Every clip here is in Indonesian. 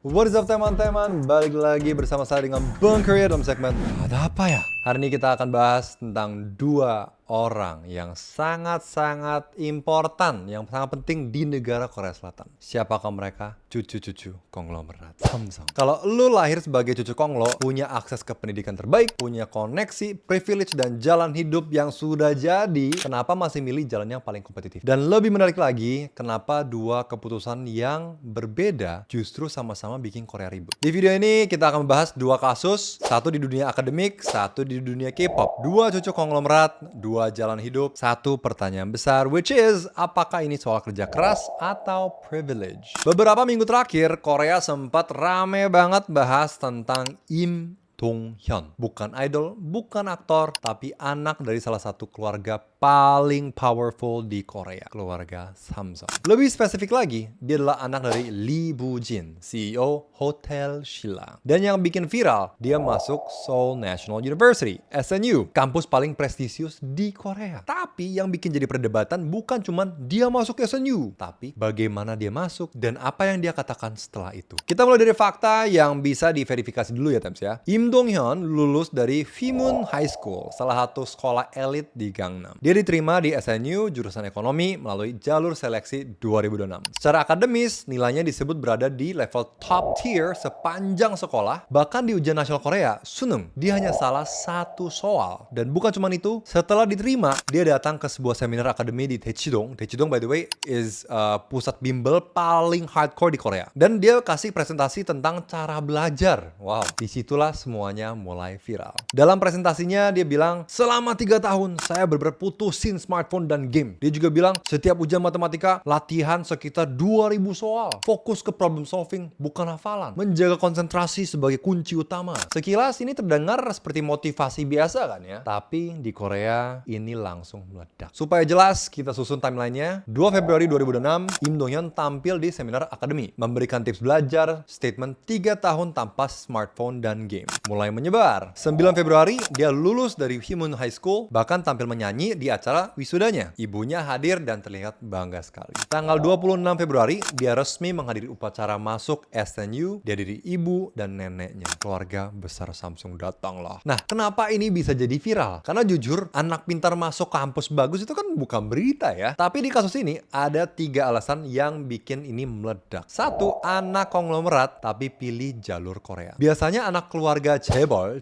What is up teman-teman, balik lagi bersama saya dengan Bang Korea dalam segmen Ada Apa Ya? Hari ini kita akan bahas tentang dua orang yang sangat-sangat important, yang sangat penting di negara Korea Selatan. Siapakah mereka? Cucu-cucu konglomerat Samsung. Kalau lu lahir sebagai cucu konglo, punya akses ke pendidikan terbaik, punya koneksi, privilege, dan jalan hidup yang sudah jadi, kenapa masih milih jalan yang paling kompetitif? Dan lebih menarik lagi, kenapa dua keputusan yang berbeda justru sama-sama bikin Korea ribut? Di video ini kita akan membahas dua kasus, satu di dunia akademik, satu di dunia K-pop. Dua cucu konglomerat, dua jalan hidup, satu pertanyaan besar, which is, apakah ini soal kerja keras atau privilege? Beberapa minggu terakhir, Korea sempat rame banget bahas tentang Im Dong-hyun. Bukan idol, bukan aktor, tapi anak dari salah satu keluarga paling powerful di Korea, keluarga Samsung. Lebih spesifik lagi, dia adalah anak dari Lee Bu-jin, CEO Hotel Shilla. Dan yang bikin viral, dia masuk Seoul National University, SNU, kampus paling prestisius di Korea. Tapi yang bikin jadi perdebatan bukan cuman dia masuk SNU, tapi bagaimana dia masuk dan apa yang dia katakan setelah itu. Kita mulai dari fakta yang bisa diverifikasi dulu ya, Tems ya. Im Dong-hyun lulus dari Fimun High School, salah satu sekolah elit di Gangnam. Dia diterima di SNU jurusan ekonomi melalui jalur seleksi 2026. Secara akademis, nilainya disebut berada di level top tier sepanjang sekolah. Bahkan di ujian nasional Korea, Suneung, dia hanya salah satu soal. Dan bukan cuma itu, setelah diterima, dia datang ke sebuah seminar akademi di Daechidong. Daechidong, by the way, is pusat bimbel paling hardcore di Korea. Dan dia kasih presentasi tentang cara belajar. Wow, disitulah semuanya mulai viral. Dalam presentasinya, dia bilang, selama 3 tahun, saya benar-benar putusin smartphone dan game. Dia juga bilang, setiap ujian matematika, latihan sekitar 2000 soal. Fokus ke problem solving, bukan hafalan. Menjaga konsentrasi sebagai kunci utama. Sekilas ini terdengar seperti motivasi biasa kan ya? Tapi di Korea, ini langsung meledak. Supaya jelas, kita susun timelinenya. 2 Februari 2006, Im Dong-hyun tampil di seminar akademi. Memberikan tips belajar, statement 3 tahun tanpa smartphone dan game. Mulai menyebar. 9 Februari, dia lulus dari Fimun High School, bahkan tampil menyanyi di acara wisudanya. Ibunya hadir dan terlihat bangga sekali. Tanggal 26 Februari, dia resmi menghadiri upacara masuk SNU, dihadiri ibu dan neneknya. Keluarga besar Samsung datanglah. Nah, kenapa ini bisa jadi viral? Karena jujur, anak pintar masuk kampus bagus itu kan bukan berita ya. Tapi di kasus ini, ada 3 alasan yang bikin ini meledak. 1, anak konglomerat tapi pilih jalur Korea. Biasanya anak keluarga cebol.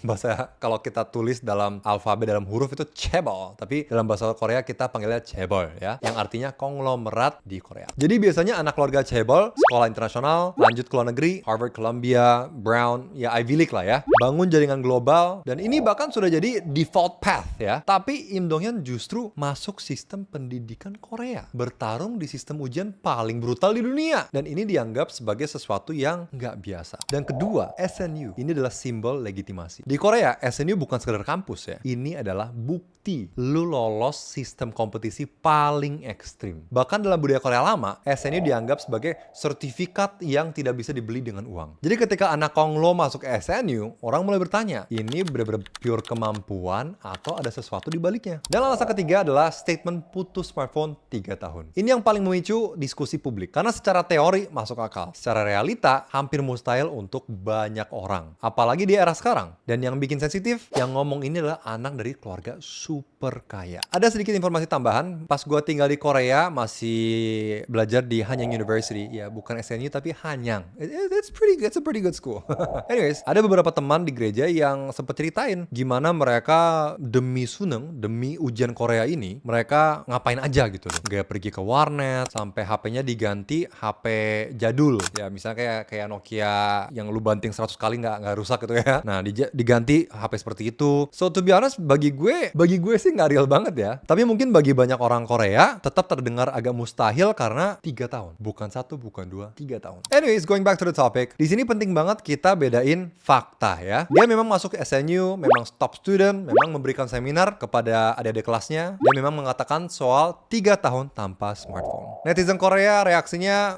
Bahasa kalau kita tulis dalam alfabet dalam huruf itu cebol, tapi dalam bahasa Korea kita panggilnya cebol ya, yang artinya konglomerat di Korea. Jadi biasanya anak keluarga cebol, sekolah internasional, lanjut ke luar negeri, Harvard, Columbia, Brown, ya Ivy League lah ya, bangun jaringan global, dan ini bahkan sudah jadi default path ya. Tapi Im Dong-hyun justru masuk sistem pendidikan Korea, bertarung di sistem ujian paling brutal di dunia, dan ini dianggap sebagai sesuatu yang nggak biasa. Dan kedua, SNU ini adalah simbol legitimasi. Di Korea, SNU bukan sekedar kampus ya, ini adalah bukti lu lolos sistem kompetisi paling ekstrim. Bahkan dalam budaya Korea lama, SNU dianggap sebagai sertifikat yang tidak bisa dibeli dengan uang. Jadi ketika anak konglo masuk SNU, orang mulai bertanya, ini benar-benar pure kemampuan atau ada sesuatu di baliknya? Dan alasan ketiga adalah statement putus smartphone 3 tahun. Ini yang paling memicu diskusi publik. Karena secara teori masuk akal, secara realita hampir mustahil untuk banyak orang. Apalagi di era sekarang. Dan yang bikin sensitif, yang ngomong ini adalah anak dari keluarga super kaya. Ada sedikit informasi tambahan, pas gue tinggal di Korea masih belajar di Hanyang University, ya bukan SNU tapi Hanyang. It's a pretty good school. Anyways, ada beberapa teman di gereja yang sempet ceritain gimana mereka demi Suneung, demi ujian Korea ini, mereka ngapain aja gitu loh. Gak pergi ke warnet, sampai HP-nya diganti HP jadul. Ya misalnya kayak Nokia yang lu banting 100 kali nggak rusak gitu ya. Nah, diganti HP seperti itu. So to be honest, bagi gue sih nggak real banget ya. Tapi mungkin bagi banyak orang Korea tetap terdengar agak mustahil karena 3 tahun. Bukan 1, bukan 2, 3 tahun. Anyways, going back to the topic. Di sini penting banget kita bedain fakta ya. Dia memang masuk SNU, memang top student, memang memberikan seminar kepada adik-adik kelasnya. Dia memang mengatakan soal 3 tahun tanpa smartphone. Netizen Korea reaksinya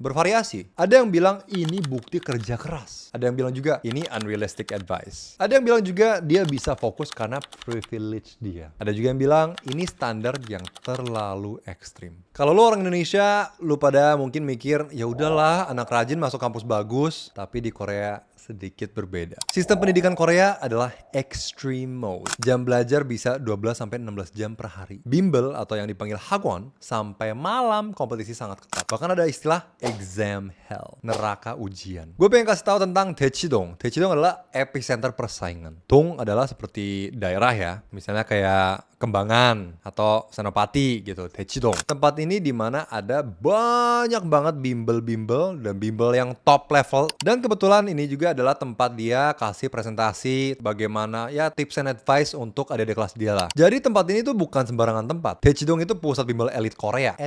bervariasi. Ada yang bilang ini bukti kerja keras. Ada yang bilang juga ini unrealistic advice. Ada yang bilang juga dia bisa fokus karena privilege dia. Ada juga yang bilang ini standar yang terlalu ekstrim. Kalau lu orang Indonesia, lu pada mungkin mikir, ya udahlah, anak rajin masuk kampus bagus, tapi di Korea sedikit berbeda. Sistem pendidikan Korea adalah extreme mode. Jam belajar bisa 12-16 jam per hari. Bimbel atau yang dipanggil hagwon sampai malam kompetisi sangat ketat. Bahkan ada istilah exam hell, neraka ujian. Gue pengen kasih tahu tentang Daechidong. Daechidong adalah epicenter persaingan. Dong adalah seperti daerah ya, misalnya kayak Kembangan atau Senopati gitu, Daechidong. Tempat ini dimana ada banyak banget bimbel-bimbel dan bimbel yang top level. Dan kebetulan ini juga adalah tempat dia kasih presentasi bagaimana ya tips and advice untuk adik-adik kelas dia lah. Jadi tempat ini tuh bukan sembarangan tempat. Daechidong itu pusat bimbel elit Korea.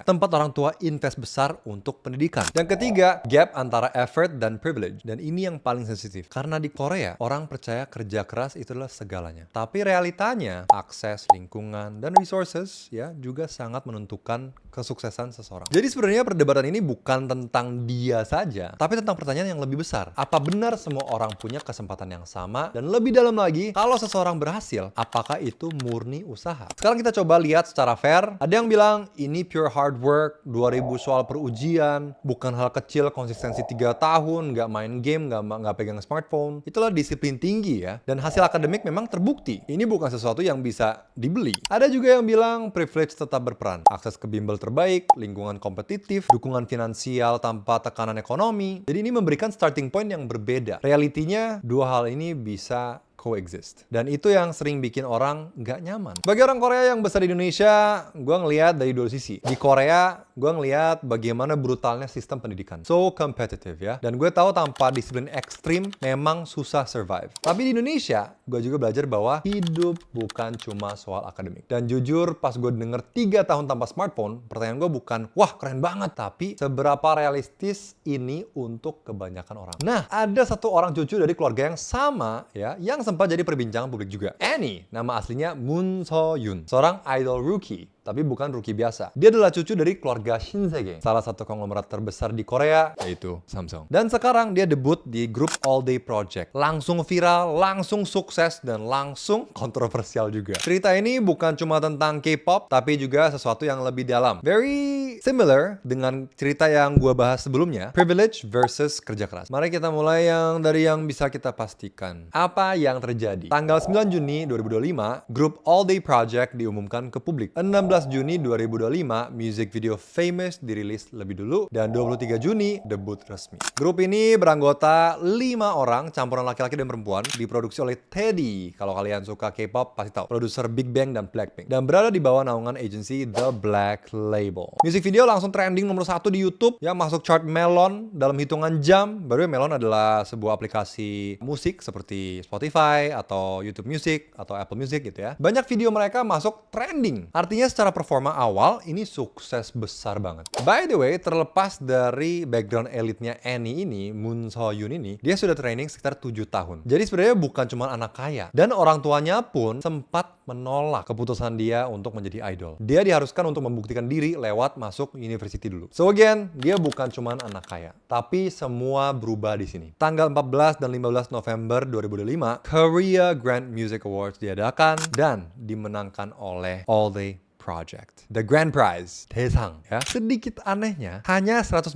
Tempat orang tua invest besar untuk pendidikan. Yang ketiga, gap antara effort dan privilege. Dan ini yang paling sensitif. Karena di Korea, orang percaya kerja keras itu adalah segalanya. Tapi realitanya, akses, lingkungan, dan resources ya juga sangat menentukan kesuksesan seseorang. Jadi sebenarnya perdebatan ini bukan tentang dia saja, tapi tentang pertanyaan yang lebih besar. Apa benar semua orang punya kesempatan yang sama? Dan lebih dalam lagi, kalau seseorang berhasil, apakah itu murni usaha? Sekarang kita coba lihat secara fair. Ada yang bilang, ini pure hard work, 2000 soal per ujian, bukan hal kecil, konsistensi 3 tahun, nggak main game, nggak pegang smartphone. Itulah disiplin tinggi ya. Dan hasil akademik memang terbukti. Ini bukan sesuatu yang bisa dibeli. Ada juga yang bilang privilege tetap berperan. Akses ke bimbel terbaik, lingkungan kompetitif, dukungan finansial tanpa tekanan ekonomi. Jadi ini memberikan starting point yang berbeda. Realitinya, dua hal ini bisa coexist. Dan itu yang sering bikin orang nggak nyaman. Bagi orang Korea yang besar di Indonesia, gue ngelihat dari dua sisi. Di Korea, gue ngelihat bagaimana brutalnya sistem pendidikan. So competitive ya. Dan gue tahu tanpa disiplin ekstrim, memang susah survive. Tapi di Indonesia, gue juga belajar bahwa hidup bukan cuma soal akademik. Dan jujur, pas gue denger 3 tahun tanpa smartphone, pertanyaan gue bukan, wah keren banget. Tapi, seberapa realistis ini untuk kebanyakan orang. Nah, ada satu orang cucu dari keluarga yang sama ya, yang sempat jadi perbincangan publik juga. Annie, nama aslinya Moon So-yoon, seorang idol rookie. Tapi bukan rookie biasa. Dia adalah cucu dari keluarga Shinsegae, salah satu konglomerat terbesar di Korea, yaitu Samsung. Dan sekarang dia debut di grup All Day Project. Langsung viral, langsung sukses, dan langsung kontroversial juga. Cerita ini bukan cuma tentang K-pop, tapi juga sesuatu yang lebih dalam. Very similar dengan cerita yang gue bahas sebelumnya, privilege versus kerja keras. Mari kita mulai dari yang bisa kita pastikan. Apa yang terjadi? Tanggal 9 Juni 2025, grup All Day Project diumumkan ke publik. 16 Juni 2025, music video Famous dirilis lebih dulu, dan 23 Juni debut resmi. Grup ini beranggota 5 orang, campuran laki-laki dan perempuan, diproduksi oleh Teddy. Kalau kalian suka K-pop pasti tahu, produser Big Bang dan Blackpink, dan berada di bawah naungan agency The Black Label. Music video langsung trending nomor 1 di YouTube, yang masuk chart Melon dalam hitungan jam. Baru Melon adalah sebuah aplikasi musik seperti Spotify atau YouTube Music atau Apple Music gitu ya. Banyak video mereka masuk trending. Artinya secara performa awal, ini sukses besar banget. By the way, terlepas dari background elitnya Annie ini, Moon So-yoon ini, dia sudah training sekitar 7 tahun. Jadi sebenarnya bukan cuma anak kaya. Dan orang tuanya pun sempat menolak keputusan dia untuk menjadi idol. Dia diharuskan untuk membuktikan diri lewat masuk university dulu. So again, dia bukan cuma anak kaya. Tapi semua berubah di sini. Tanggal 14 dan 15 November 2025, Korea Grand Music Awards diadakan dan dimenangkan oleh All Day Project. The Grand Prize, Daesang ya. Sedikit anehnya, hanya 154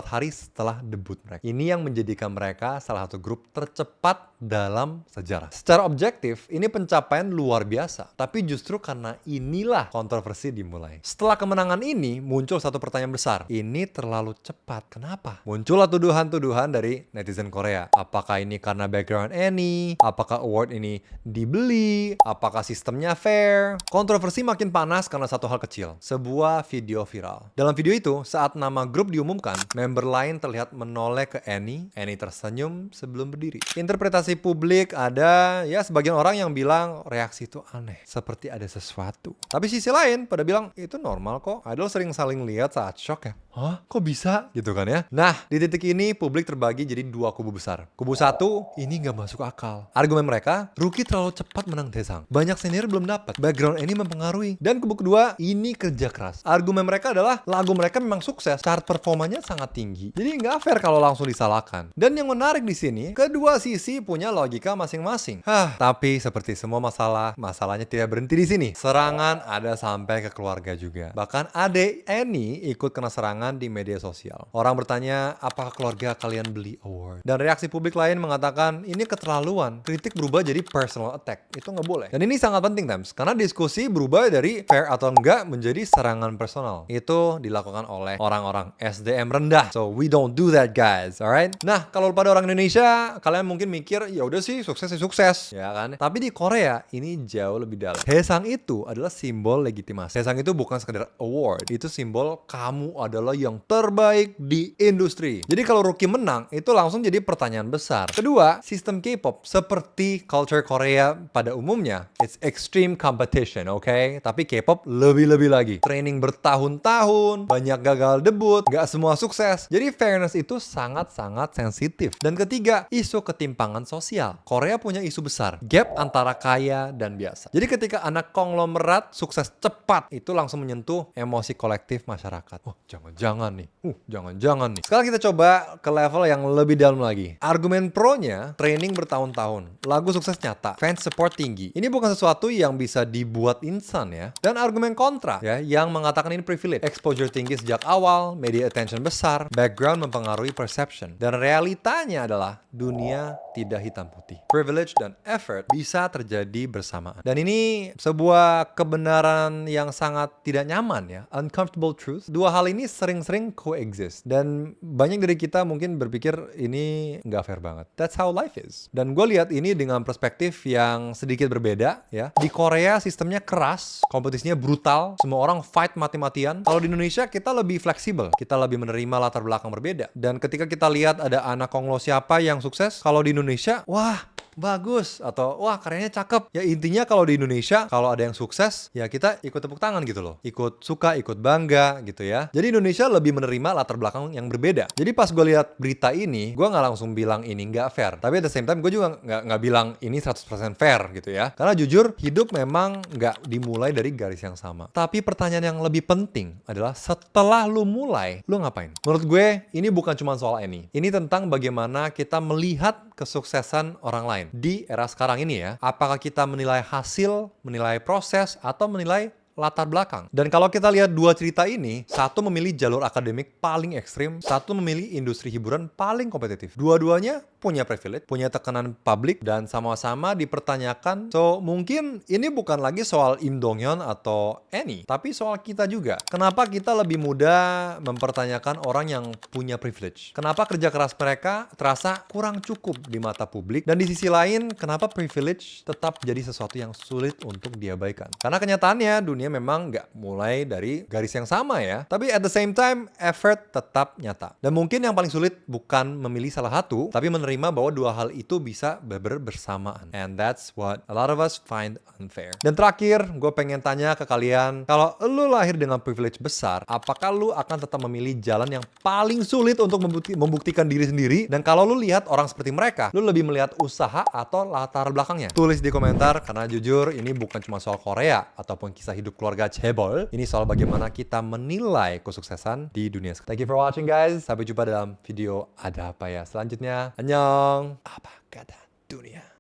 hari setelah debut mereka. Ini yang menjadikan mereka salah satu grup tercepat dalam sejarah. Secara objektif, ini pencapaian luar biasa. Tapi justru karena inilah kontroversi dimulai. Setelah kemenangan ini, muncul satu pertanyaan besar. Ini terlalu cepat. Kenapa? Muncullah tuduhan-tuduhan dari netizen Korea. Apakah ini karena background Annie? Apakah award ini dibeli? Apakah sistemnya fair? Kontroversi makin panas karena satu hal kecil. Sebuah video viral. Dalam video itu, saat nama grup diumumkan, member lain terlihat menoleh ke Annie. Annie tersenyum sebelum berdiri. Interpretasi publik ada, ya sebagian orang yang bilang reaksi itu aneh, seperti ada sesuatu. Tapi sisi lain pada bilang itu normal kok. Idol sering saling lihat saat shock ya. Hah? Kok bisa? Gitu kan ya. Nah, di titik ini publik terbagi jadi 2 kubu besar. Kubu 1, ini nggak masuk akal. Argumen mereka, rookie terlalu cepat menang Daesang. Banyak senior belum dapat. Background ini mempengaruhi. Dan kubu kedua, ini kerja keras. Argumen mereka adalah lagu mereka memang sukses, chart performanya sangat tinggi. Jadi nggak fair kalau langsung disalahkan. Dan yang menarik di sini, kedua sisi punya logika masing-masing. Tapi seperti semua masalah, masalahnya tidak berhenti di sini. Serangan ada sampai ke keluarga juga. Bahkan adek Annie ikut kena serangan di media sosial. Orang bertanya, apakah keluarga kalian beli award? Dan reaksi publik lain mengatakan, ini keterlaluan. Kritik berubah jadi personal attack. Itu nggak boleh. Dan ini sangat penting, Tams. Karena diskusi berubah dari fair atau enggak menjadi serangan personal. Itu dilakukan oleh orang-orang SDM rendah. So we don't do that, guys. Alright? Nah, kalau pada orang Indonesia, kalian mungkin mikir, ya udah sih, sukses sih sukses, ya kan? Tapi di Korea ini jauh lebih dalam. Haesang itu adalah simbol legitimasi. Haesang itu bukan sekedar award, itu simbol kamu adalah yang terbaik di industri. Jadi kalau rookie menang, itu langsung jadi pertanyaan besar. Kedua, sistem K-pop seperti culture Korea pada umumnya, it's extreme competition, oke? Tapi K-pop lebih-lebih lagi. Training bertahun-tahun, banyak gagal debut, gak semua sukses. Jadi fairness itu sangat-sangat sensitif. Dan ketiga, isu ketimpangan sosial. Korea punya isu besar, gap antara kaya dan biasa. Jadi ketika anak konglomerat sukses cepat, itu langsung menyentuh emosi kolektif masyarakat. Oh, jangan-jangan nih. Jangan-jangan nih. Sekarang kita coba ke level yang lebih dalam lagi. Argumen pro-nya, training bertahun-tahun. Lagu sukses nyata, fans support tinggi. Ini bukan sesuatu yang bisa dibuat instan ya. Dan argumen kontra ya, yang mengatakan ini privilege. Exposure tinggi sejak awal, media attention besar, background mempengaruhi perception. Dan realitanya adalah dunia tidak hitam putih. Privilege dan effort bisa terjadi bersamaan. Dan ini sebuah kebenaran yang sangat tidak nyaman ya. Uncomfortable truth. Dua hal ini sering-sering coexist. Dan banyak dari kita mungkin berpikir ini nggak fair banget. That's how life is. Dan gue lihat ini dengan perspektif yang sedikit berbeda ya. Di Korea sistemnya keras, kompetisinya brutal, semua orang fight mati-matian. Kalau di Indonesia kita lebih fleksibel, kita lebih menerima latar belakang berbeda. Dan ketika kita lihat ada anak konglo siapa yang sukses, kalau di Indonesia, wah bagus, atau wah karyanya cakep. Ya intinya kalau di Indonesia, kalau ada yang sukses, ya kita ikut tepuk tangan gitu loh. Ikut suka, ikut bangga gitu ya. Jadi Indonesia lebih menerima latar belakang yang berbeda. Jadi pas gue lihat berita ini, gue nggak langsung bilang ini nggak fair. Tapi at the same time gue juga nggak bilang ini 100% fair gitu ya. Karena jujur, hidup memang nggak dimulai dari garis yang sama. Tapi pertanyaan yang lebih penting adalah setelah lu mulai, lu ngapain? Menurut gue, ini bukan cuma soal Annie. Ini tentang bagaimana kita melihat kesuksesan orang lain. Di era sekarang ini ya, apakah kita menilai hasil, menilai proses, atau menilai latar belakang. Dan kalau kita lihat dua cerita ini, satu memilih jalur akademik paling ekstrim, satu memilih industri hiburan paling kompetitif. Dua-duanya punya privilege, punya tekanan publik, dan sama-sama dipertanyakan. So, mungkin ini bukan lagi soal Im Dong-hyun atau Annie, tapi soal kita juga. Kenapa kita lebih mudah mempertanyakan orang yang punya privilege? Kenapa kerja keras mereka terasa kurang cukup di mata publik? Dan di sisi lain, kenapa privilege tetap jadi sesuatu yang sulit untuk diabaikan? Karena kenyataannya, dunia memang nggak mulai dari garis yang sama ya. Tapi at the same time, effort tetap nyata. Dan mungkin yang paling sulit bukan memilih salah satu, tapi menerima bahwa dua hal itu bisa bersamaan. And that's what a lot of us find unfair. Dan terakhir, gue pengen tanya ke kalian, kalau lu lahir dengan privilege besar, apakah lu akan tetap memilih jalan yang paling sulit untuk membuktikan diri sendiri? Dan kalau lu lihat orang seperti mereka, lu lebih melihat usaha atau latar belakangnya? Tulis di komentar, karena jujur ini bukan cuma soal Korea ataupun kisah hidup keluarga cebol. Ini soal bagaimana kita menilai kesuksesan di dunia sekarang. Thank you for watching, guys. Sampai jumpa dalam video Ada Apa Ya selanjutnya. Annyeong. Apa kata dunia?